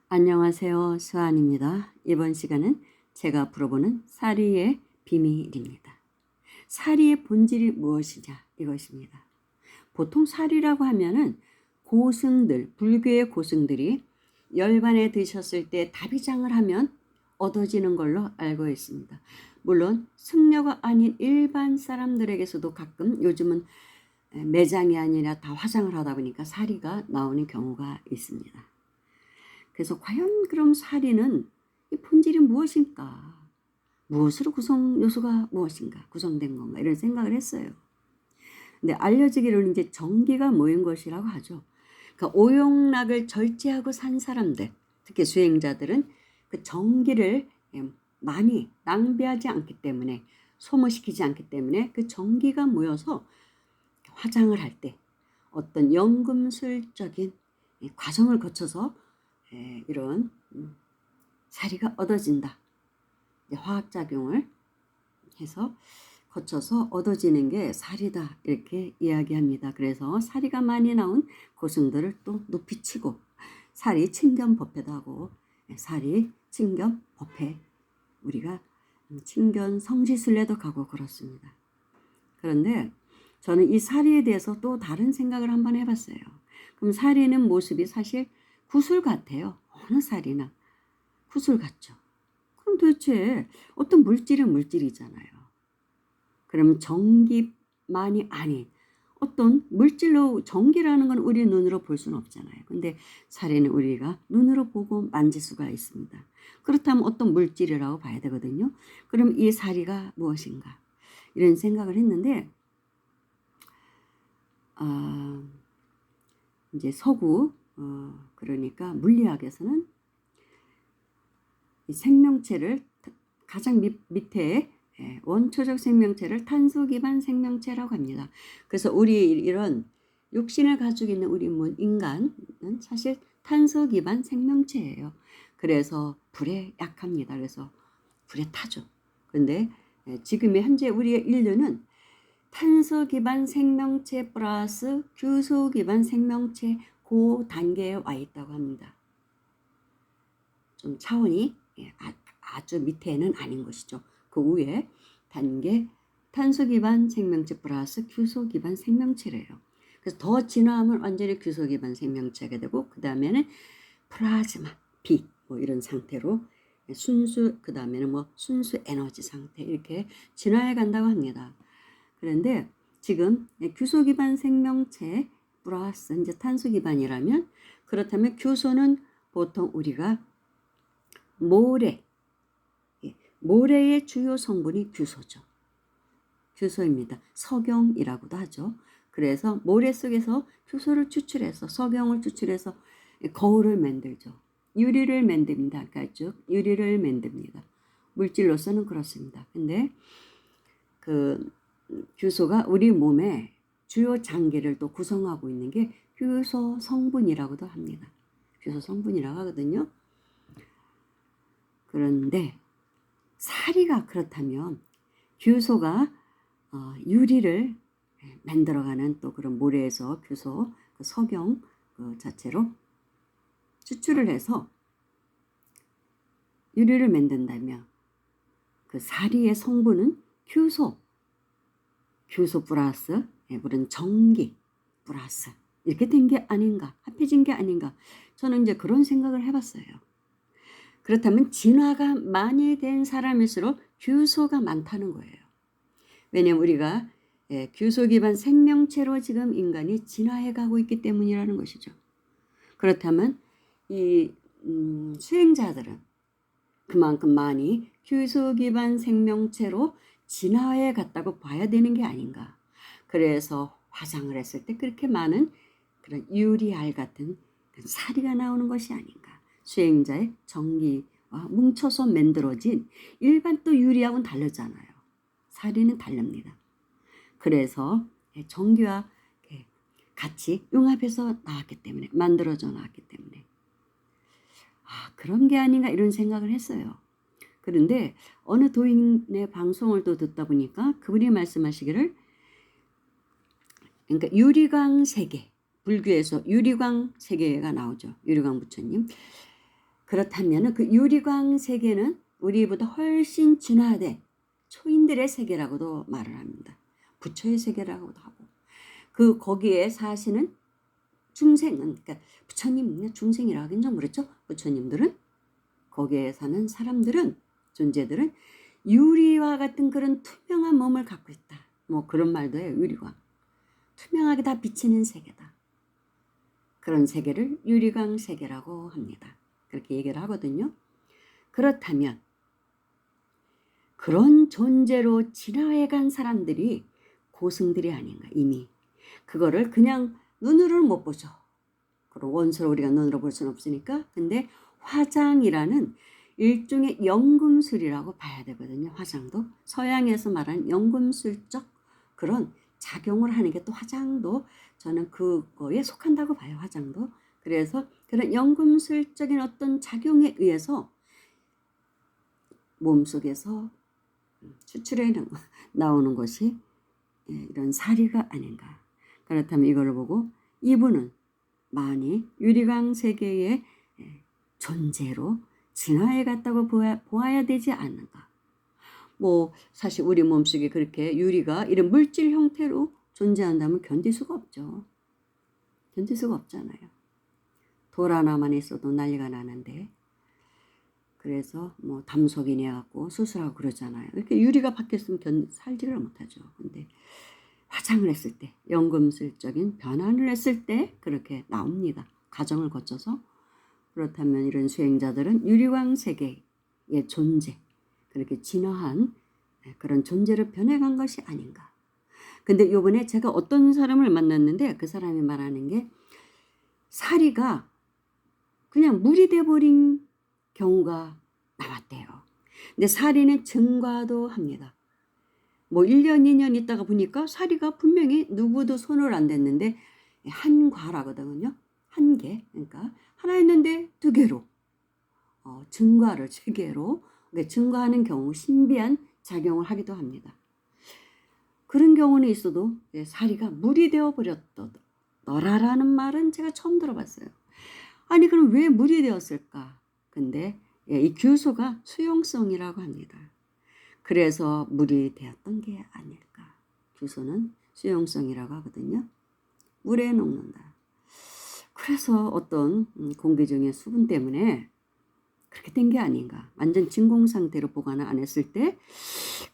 안녕하세요. 수아입니다. 이번 시간은 제가 풀어보는 사리의 비밀입니다. 사리의 본질이 무엇이냐 이것입니다. 보통 사리라고 하면은 고승들, 불교의 고승들이 열반에 드셨을 때 다비장을 하면 얻어지는 걸로 알고 있습니다. 물론 승려가 아닌 일반 사람들에게서도 가끔 요즘은 매장이 아니라 다 화장을 하다 보니까 사리가 나오는 경우가 있습니다. 그래서 과연 그럼 사리는 이 본질이 무엇일까? 무엇으로 구성 요소가 무엇인가? 구성된 건가? 이런 생각을 했어요. 근데 알려지기로는 이제 정기가 모인 것이라고 하죠. 그러니까 오용락을 절제하고 산 사람들, 특히 수행자들은 그 정기를 많이 낭비하지 않기 때문에, 소모시키지 않기 때문에 그 정기가 모여서 화장을 할 때 어떤 연금술적인 과정을 거쳐서 이런 사리가 얻어진다. 화학작용을 해서 거쳐서 얻어지는 게 사리다 이렇게 이야기합니다. 그래서 사리가 많이 나온 고승들을 또 높이치고 사리 친견법회도 하고 사리 친견법회 우리가 친견 성지순례도 가고 그렇습니다. 그런데 저는 이 사리에 대해서 또 다른 생각을 한번 해봤어요. 그럼 사리는 모습이 사실 구슬 같아요. 어느 사리나 구슬 같죠. 그럼 도대체 어떤 물질은 물질이잖아요. 그럼 전기만이 아닌 어떤 물질로 전기라는 건 우리 눈으로 볼 수는 없잖아요. 근데 사리는 우리가 눈으로 보고 만질 수가 있습니다. 그렇다면 어떤 물질이라고 봐야 되거든요. 그럼 이 사리가 무엇인가? 이런 생각을 했는데 이제 서구 그러니까 물리학에서는 이 생명체를 가장 밑에 원초적 생명체를 탄소 기반 생명체라고 합니다. 그래서 우리 이런 육신을 가지고 있는 우리 인간은 사실 탄소 기반 생명체예요. 그래서 불에 약합니다. 그래서 불에 타죠. 근데 지금의 현재 우리의 인류는 탄소 기반 생명체 플러스 규소 기반 생명체 그 단계에 와 있다고 합니다. 좀 차원이 아주 밑에는 아닌 것이죠. 그 위에 단계 탄소 기반 생명체 플러스 규소 기반 생명체래요. 그래서 더 진화하면 완전히 규소 기반 생명체가 되고 그 다음에는 플라즈마, 빛 뭐 이런 상태로 순수 그 다음에는 뭐 순수 에너지 상태 이렇게 진화해 간다고 합니다. 그런데 지금 규소 기반 생명체 플러스 이제 탄소 기반이라면 그렇다면 규소는 보통 우리가 모래의 주요 성분이 규소죠. 규소입니다. 석영이라고도 하죠. 그래서 모래 속에서 규소를 추출해서 석영을 추출해서 거울을 만들죠. 유리를 만듭니다. 가죽 유리를 만듭니다. 물질로서는 그렇습니다. 근데 그 규소가 우리 몸의 주요 장기를 또 구성하고 있는 게 규소 성분이라고도 합니다. 규소 성분이라고 하거든요. 그런데 사리가 그렇다면 규소가 유리를 만들어가는 또 그런 모래에서 규소 그 석영 그 자체로 추출을 해서 유리를 만든다면 그 사리의 성분은 규소 플러스 물은 전기 플러스 이렇게 된 게 아닌가 합해진 게 아닌가 저는 이제 그런 생각을 해봤어요. 그렇다면 진화가 많이 된 사람일수록 규소가 많다는 거예요. 왜냐하면 우리가 규소 기반 생명체로 지금 인간이 진화해 가고 있기 때문이라는 것이죠. 그렇다면 이 수행자들은 그만큼 많이 규소 기반 생명체로 진화해 갔다고 봐야 되는 게 아닌가. 그래서 화장을 했을 때 그렇게 많은 그런 유리알 같은 사리가 나오는 것이 아닌가. 수행자의 전기와 뭉쳐서 만들어진 일반 또 유리하고는 다르잖아요. 사리는 다릅니다. 그래서 전기와 같이 융합해서 나왔기 때문에 만들어져 나왔기 때문에 그런 게 아닌가 이런 생각을 했어요. 그런데 어느 도인의 방송을 또 듣다 보니까 그분이 말씀하시기를 그러니까 유리광 세계 불교에서 유리광 세계가 나오죠. 유리광 부처님 그렇다면 그 유리광 세계는 우리보다 훨씬 진화된 초인들의 세계라고도 말을 합니다. 부처의 세계라고도 하고, 그 거기에 사시는 중생은, 그러니까 부처님 중생이라고 하긴 좀 그렇죠. 부처님들은 거기에 사는 사람들은, 존재들은 유리와 같은 그런 투명한 몸을 갖고 있다. 뭐 그런 말도 해요. 유리광. 투명하게 다 비치는 세계다. 그런 세계를 유리광 세계라고 합니다. 그렇게 얘기를 하거든요. 그렇다면 그런 존재로 진화해간 사람들이 고승들이 아닌가. 이미 그거를 그냥 눈으로는 못 보죠. 그리고 원소를 우리가 눈으로 볼 수는 없으니까. 근데 화장이라는 일종의 연금술이라고 봐야 되거든요. 화장도 서양에서 말하는 연금술적 그런 작용을 하는 게 또 화장도 저는 그거에 속한다고 봐요. 화장도. 그래서 그런 연금술적인 어떤 작용에 의해서 몸속에서 추출해 나오는 것이 이런 사리가 아닌가. 그렇다면 이걸 보고 이분은 많이 유리광 세계의 존재로 진화해 갔다고 보아야 되지 않는가. 뭐 사실 우리 몸속에 그렇게 유리가 이런 물질 형태로 존재한다면 견딜 수가 없죠. 견딜 수가 없잖아요. 돌 하나만 있어도 난리가 나는데. 그래서 뭐 담속이네 갖고 수술하고 그러잖아요. 이렇게 유리가 박혔으면 살지를 못하죠. 근데 화장을 했을 때, 연금술적인 변환을 했을 때 그렇게 나옵니다. 과정을 거쳐서. 그렇다면 이런 수행자들은 유리광 세계의 존재, 그렇게 진화한 그런 존재로 변해간 것이 아닌가. 근데 요번에 제가 어떤 사람을 만났는데 그 사람이 말하는 게 사리가 그냥 물이 돼버린 경우가 나왔대요. 근데 사리는 증과도 합니다. 뭐 1년, 2년 있다가 보니까 사리가 분명히 누구도 손을 안 댔는데 한 과라거든요. 한 개. 그러니까 하나 있는데 두 개로. 증과를 세 개로. 그러니까 증과하는 경우 신비한 작용을 하기도 합니다. 그런 경우는 있어도 사리가 물이 되어버렸더라라는 말은 제가 처음 들어봤어요. 아니 그럼 왜 물이 되었을까? 근데 이 규소가 수용성이라고 합니다. 그래서 물이 되었던 게 아닐까. 규소는 수용성이라고 하거든요. 물에 녹는다. 그래서 어떤 공기 중의 수분 때문에 그렇게 된 게 아닌가. 완전 진공 상태로 보관을 안 했을 때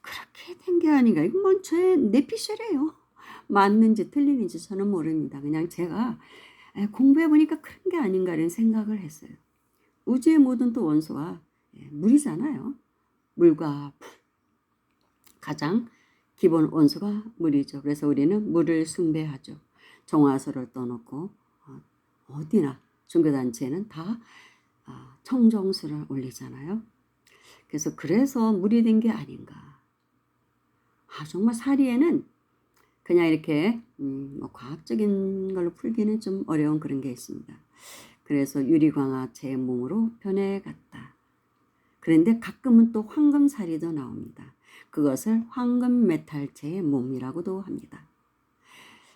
그렇게 된 게 아닌가. 이건 뭐 제 내피셜이에요. 맞는지 틀리는지 저는 모릅니다. 그냥 제가 공부해보니까 그런 게 아닌가라는 생각을 했어요. 우주의 모든 또 원소가 물이잖아요. 물과 불. 가장 기본 원소가 물이죠. 그래서 우리는 물을 숭배하죠. 정화소를 떠놓고 어디나 종교단체는 다 청정수를 올리잖아요. 그래서 물이 된 게 아닌가. 정말 사리에는 그냥 이렇게 뭐 과학적인 걸로 풀기는 좀 어려운 그런 게 있습니다. 그래서 유리광화체의 몸으로 변해갔다. 그런데 가끔은 또 황금사리도 나옵니다. 그것을 황금메탈체의 몸이라고도 합니다.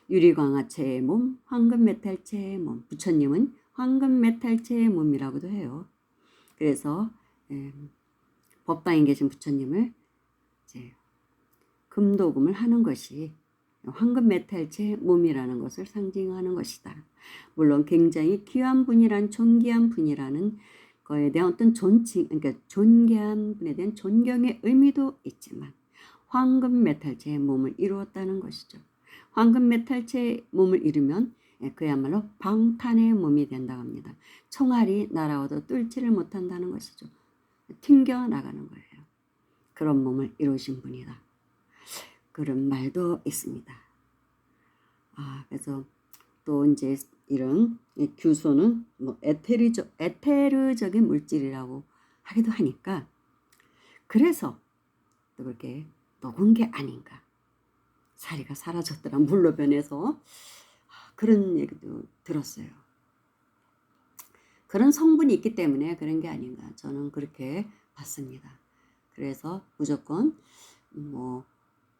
유리광화체의 몸, 황금메탈체의 몸. 부처님은 황금메탈체의 몸이라고도 해요. 그래서 법당에 계신 부처님을 이제 금도금을 하는 것이 황금메탈체의 몸이라는 것을 상징하는 것이다. 물론 굉장히 귀한 분이란 존귀한 분이라는 거에 대한 어떤 존칭, 그러니까 존귀한 분에 대한 존경의 의미도 있지만 황금메탈체의 몸을 이루었다는 것이죠. 황금메탈체의 몸을 이루면 그야말로 방탄의 몸이 된다고 합니다. 총알이 날아와도 뚫지를 못한다는 것이죠. 튕겨나가는 거예요. 그런 몸을 이루신 분이다. 그런 말도 있습니다. 그래서 또 이제 이런 규소는 뭐 에테르적인 물질이라고 하기도 하니까 그래서 또 그렇게 녹은 게 아닌가. 사리가 사라졌더라 물로 변해서 그런 얘기도 들었어요. 그런 성분이 있기 때문에 그런 게 아닌가 저는 그렇게 봤습니다. 그래서 무조건 뭐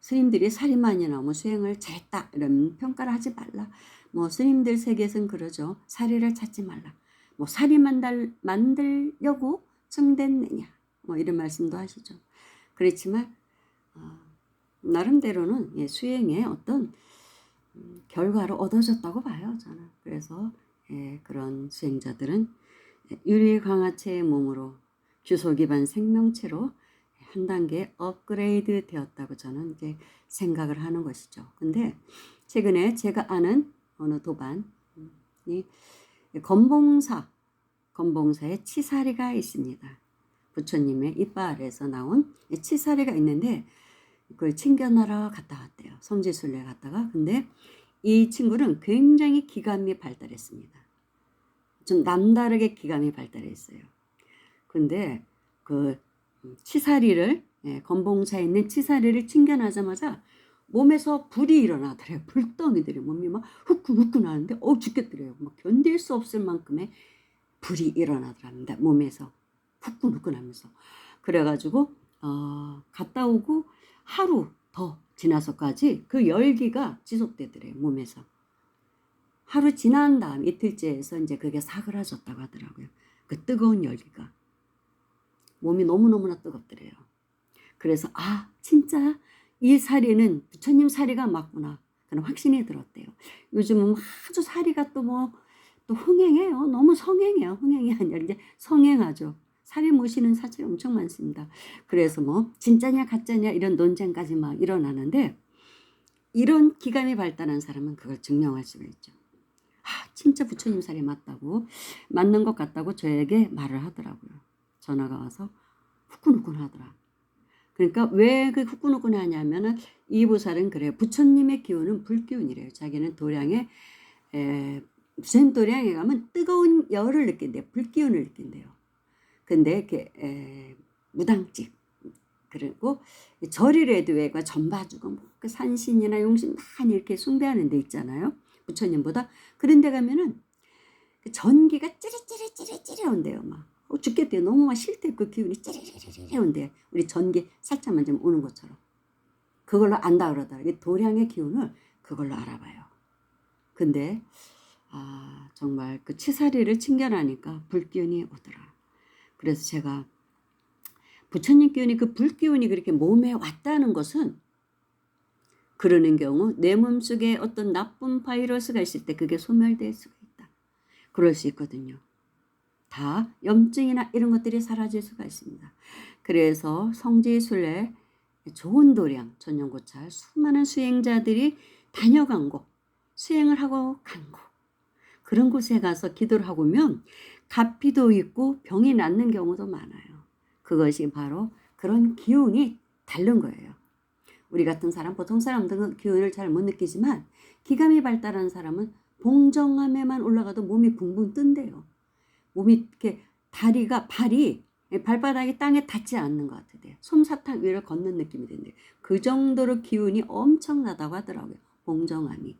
스님들이 사리만이 나오면 수행을 잘했다 이런 평가를 하지 말라. 뭐 스님들 세계에서는 그러죠. 사리를 찾지 말라. 뭐 살이 만들려고 증됐느냐 뭐 이런 말씀도 하시죠. 그렇지만 나름대로는 예, 수행의 어떤 결과를 얻어졌다고 봐요, 저는. 그래서 예, 그런 수행자들은 유리 광화체의 몸으로 규소 기반 생명체로 한 단계 업그레이드 되었다고 저는 이제 생각을 하는 것이죠. 근데 최근에 제가 아는 어느 도반이 건봉사의 치사리가 있습니다. 부처님의 이빨에서 나온 치사리가 있는데 그걸 챙겨나러 갔다 왔대요. 성지순례 갔다가. 근데 이 친구는 굉장히 기감이 발달했습니다. 좀 남다르게 기감이 발달했어요. 근데 그 치사리를 건봉사에 있는 치사리를 챙겨나자마자 몸에서 불이 일어나더래요. 불덩이들이 몸이 막 후끈후끈 하는데 죽겠더래요. 막 견딜 수 없을 만큼의 불이 일어나더랍니다. 몸에서 후끈후끈 하면서. 그래가지고 갔다 오고 하루 더 지나서까지 그 열기가 지속되더래요. 몸에서. 하루 지난 다음 이틀째에서 이제 그게 사그라졌다고 하더라고요. 그 뜨거운 열기가. 몸이 너무너무나 뜨겁더래요. 그래서 진짜 이 사리는 부처님 사리가 맞구나. 그런 확신이 들었대요. 요즘은 아주 사리가 또 흥행해요. 너무 성행해요. 흥행이 아니라 이제 성행하죠. 사리 모시는 사찰이 엄청 많습니다. 그래서 뭐 진짜냐 가짜냐 이런 논쟁까지 막 일어나는데 이런 기감이 발달한 사람은 그걸 증명할 수가 있죠. 진짜 부처님 사리 맞다고 맞는 것 같다고 저에게 말을 하더라고요. 전화가 와서 후끈후끈 하더라. 그러니까 왜 그 후끈후끈 하냐면은 이 보살은 그래요. 부처님의 기운은 불기운이래요. 자기는 도량에 무슨 도량에 가면 뜨거운 열을 느낀대요. 불기운을 느낀대요. 근데 이렇게 무당집 그리고 절이라도 왜가 전봐주고 그 산신이나 용신 많이 이렇게 숭배하는 데 있잖아요. 부처님보다 그런 데 가면은 그 전기가 찌릿찌릿찌릿찌릿 온대요. 막 죽겠대요. 너무 막 싫대. 그 기운이 찌릿찌릿 온대요. 우리 전기 살짝 만지면 오는 것처럼. 그걸로 안다 그러더라. 도량의 기운을 그걸로 알아봐요. 근데 정말 그 치사리를 챙겨나니까 불기운이 오더라. 그래서 제가 부처님 기운이 그 불기운이 그렇게 몸에 왔다는 것은 그러는 경우 내 몸속에 어떤 나쁜 바이러스가 있을 때 그게 소멸될 수가 있다. 그럴 수 있거든요. 다 염증이나 이런 것들이 사라질 수가 있습니다. 그래서 성지순례 좋은 도량 전용고찰 수많은 수행자들이 다녀간 곳 수행을 하고 간 곳 그런 곳에 가서 기도를 하고 오면 가피도 있고 병이 낫는 경우도 많아요. 그것이 바로 그런 기운이 다른 거예요. 우리 같은 사람 보통 사람들은 기운을 잘 못 느끼지만 기감이 발달한 사람은 봉정함에만 올라가도 몸이 붕붕 뜬대요. 몸이 이렇게 발이 발바닥이 땅에 닿지 않는 것 같아요. 솜사탕 위를 걷는 느낌이 든대요. 그 정도로 기운이 엄청나다고 하더라고요. 봉정함이.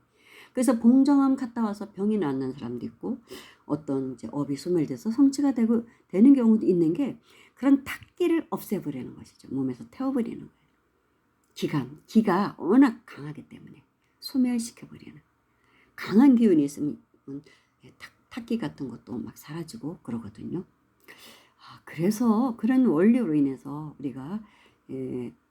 그래서 봉정함 갔다 와서 병이 낫는 사람도 있고 어떤 이제 업이 소멸돼서 성취가 되는 경우도 있는 게 그런 탁기를 없애버리는 것이죠. 몸에서 태워버리는 거예요. 기가 워낙 강하기 때문에 소멸시켜버리는 강한 기운이 있으면 탁기 같은 것도 막 사라지고 그러거든요. 그래서 그런 원리로 인해서 우리가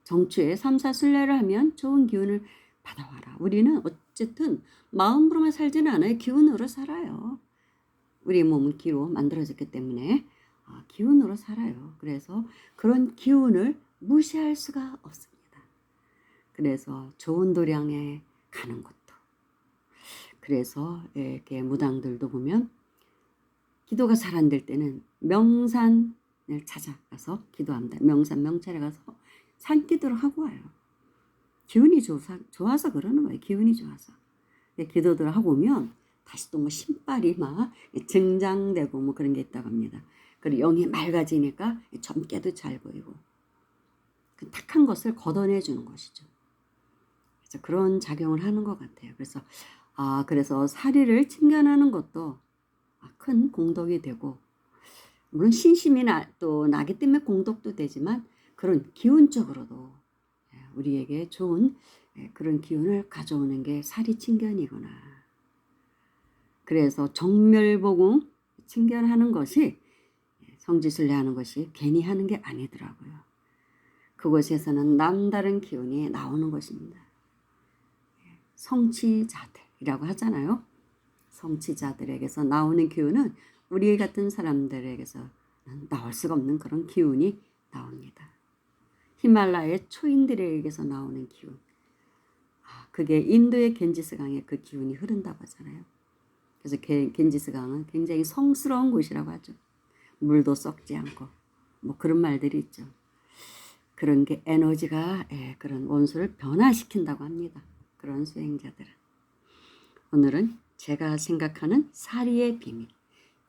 정추에 삼사순례를 하면 좋은 기운을 받아와라. 우리는 어쨌든 마음으로만 살지는 않아요. 기운으로 살아요. 우리 몸은 기로 만들어졌기 때문에 기운으로 살아요. 그래서 그런 기운을 무시할 수가 없습니다. 그래서 좋은 도량에 가는 것도. 그래서 이렇게 무당들도 보면 기도가 잘 안 될 때는 명산을 찾아가서 기도합니다. 명산 명찰에 가서 산기도를 하고 와요. 기운이 좋아서 그러는 거예요. 기운이 좋아서. 기도들을 하고 오면 다시 또 뭐 신발이 막 증장되고 뭐 그런 게 있다고 합니다. 그리고 영이 맑아지니까 젊게도 잘 보이고 그 탁한 것을 걷어내 주는 것이죠. 그래서 그런 작용을 하는 것 같아요. 그래서 사리를 챙겨나는 것도 큰 공덕이 되고 물론 신심이 또 나기 때문에 공덕도 되지만 그런 기운적으로도 우리에게 좋은 그런 기운을 가져오는 게 사리칭견이구나. 그래서 정멸보궁 증결하는 것이 성지순례하는 것이 괜히 하는 게 아니더라고요. 그곳에서는 남다른 기운이 나오는 것입니다. 성취자들이라고 하잖아요. 성취자들에게서 나오는 기운은 우리 같은 사람들에게서 나올 수가 없는 그런 기운이 나옵니다. 히말라야의 초인들에게서 나오는 기운. 그게 인도의 겐지스 강에 그 기운이 흐른다고 하잖아요. 그래서 겐지스 강은 굉장히 성스러운 곳이라고 하죠. 물도 썩지 않고 뭐 그런 말들이 있죠. 그런 게 에너지가 그런 원소를 변화시킨다고 합니다. 그런 수행자들은. 오늘은 제가 생각하는 사리의 비밀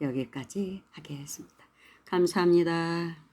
여기까지 하겠습니다. 감사합니다.